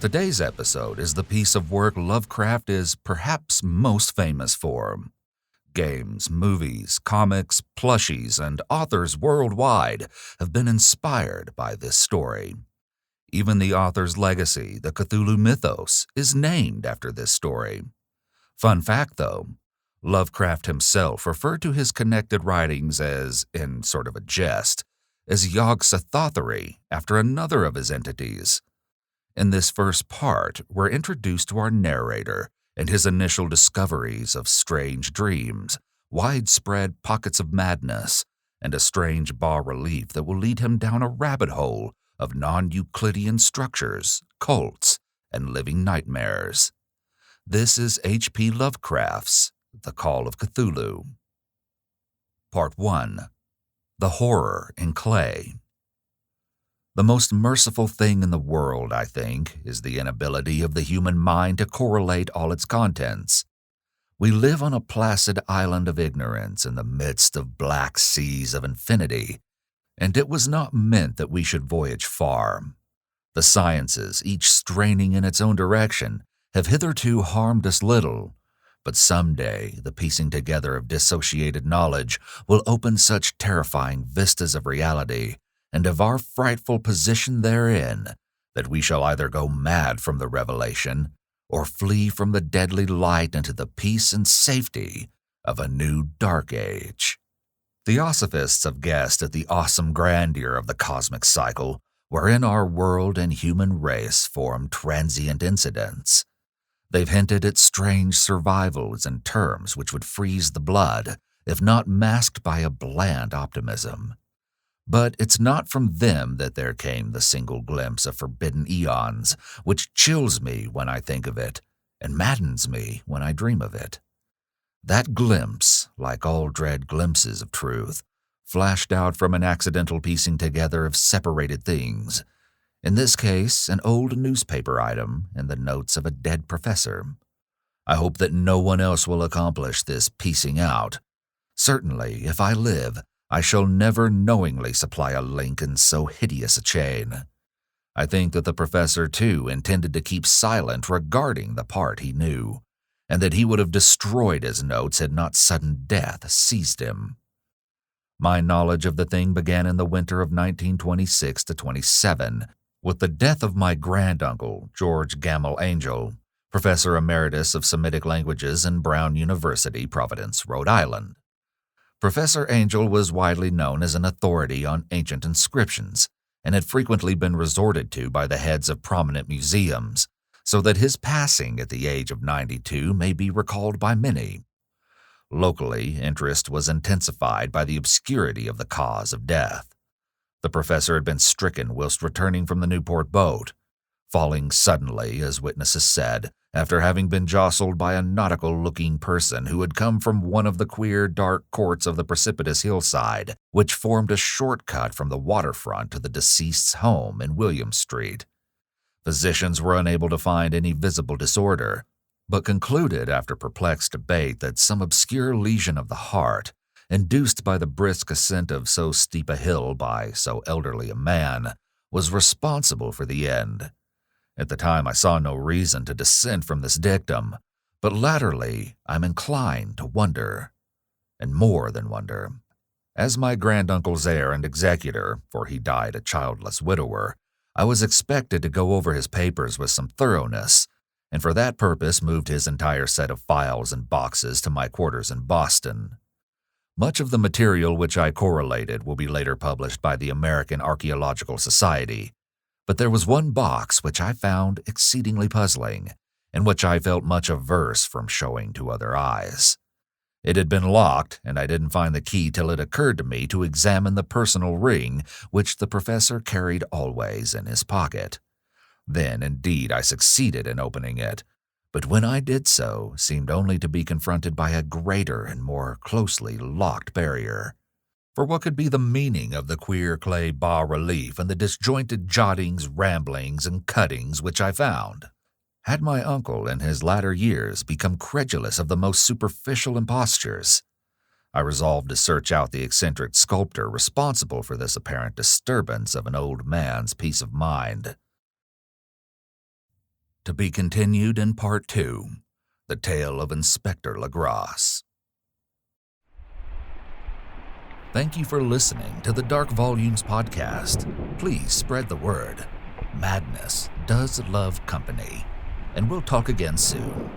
Today's episode is the piece of work Lovecraft is perhaps most famous for. Games, movies, comics, plushies, and authors worldwide have been inspired by this story. Even the author's legacy, the Cthulhu Mythos, is named after this story. Fun fact, though, Lovecraft himself referred to his connected writings as, in sort of a jest, as Yog Sothothery after another of his entities. In this first part, we're introduced to our narrator and his initial discoveries of strange dreams, widespread pockets of madness, and a strange bas-relief that will lead him down a rabbit hole of non-Euclidean structures, cults, and living nightmares. This is H.P. Lovecraft's The Call of Cthulhu. Part 1. The Horror in Clay. The most merciful thing in the world, I think, is the inability of the human mind to correlate all its contents. We live on a placid island of ignorance in the midst of black seas of infinity, and it was not meant that we should voyage far. The sciences, each straining in its own direction, have hitherto harmed us little, but someday the piecing together of dissociated knowledge will open such terrifying vistas of reality and of our frightful position therein, that we shall either go mad from the revelation or flee from the deadly light into the peace and safety of a new dark age. Theosophists have guessed at the awesome grandeur of the cosmic cycle, wherein our world and human race form transient incidents. They've hinted at strange survivals in terms which would freeze the blood, if not masked by a bland optimism. But it's not from them that there came the single glimpse of forbidden eons, which chills me when I think of it, and maddens me when I dream of it. That glimpse, like all dread glimpses of truth, flashed out from an accidental piecing together of separated things. In this case, an old newspaper item in the notes of a dead professor. I hope that no one else will accomplish this piecing out. Certainly, if I live, I shall never knowingly supply a link in so hideous a chain. I think that the professor, too, intended to keep silent regarding the part he knew, and that he would have destroyed his notes had not sudden death seized him. My knowledge of the thing began in the winter of 1926-27, with the death of my granduncle, George Gamble Angel, Professor Emeritus of Semitic Languages in Brown University, Providence, Rhode Island. Professor Angel was widely known as an authority on ancient inscriptions and had frequently been resorted to by the heads of prominent museums, so that his passing at the age of 92 may be recalled by many. Locally, interest was intensified by the obscurity of the cause of death. The professor had been stricken whilst returning from the Newport boat, falling suddenly, as witnesses said, after having been jostled by a nautical-looking person who had come from one of the queer, dark courts of the precipitous hillside, which formed a shortcut from the waterfront to the deceased's home in William Street. Physicians were unable to find any visible disorder, but concluded after perplexed debate that some obscure lesion of the heart, induced by the brisk ascent of so steep a hill by so elderly a man, was responsible for the end. At the time I saw no reason to dissent from this dictum, but latterly I'm inclined to wonder, and more than wonder. As my granduncle's heir and executor, for he died a childless widower, I was expected to go over his papers with some thoroughness, and for that purpose moved his entire set of files and boxes to my quarters in Boston. Much of the material which I correlated will be later published by the American Archaeological Society, but there was one box which I found exceedingly puzzling, and which I felt much averse from showing to other eyes. It had been locked, and I didn't find the key till it occurred to me to examine the personal ring which the professor carried always in his pocket. Then, indeed, I succeeded in opening it, but when I did so, seemed only to be confronted by a greater and more closely locked barrier. For what could be the meaning of the queer clay bas-relief and the disjointed jottings, ramblings, and cuttings which I found? Had my uncle in his latter years become credulous of the most superficial impostures? I resolved to search out the eccentric sculptor responsible for this apparent disturbance of an old man's peace of mind. To be continued in Part 2, The Tale of Inspector Legrasse. Thank you for listening to the Dark Volumes podcast. Please spread the word. Madness does love company, and we'll talk again soon.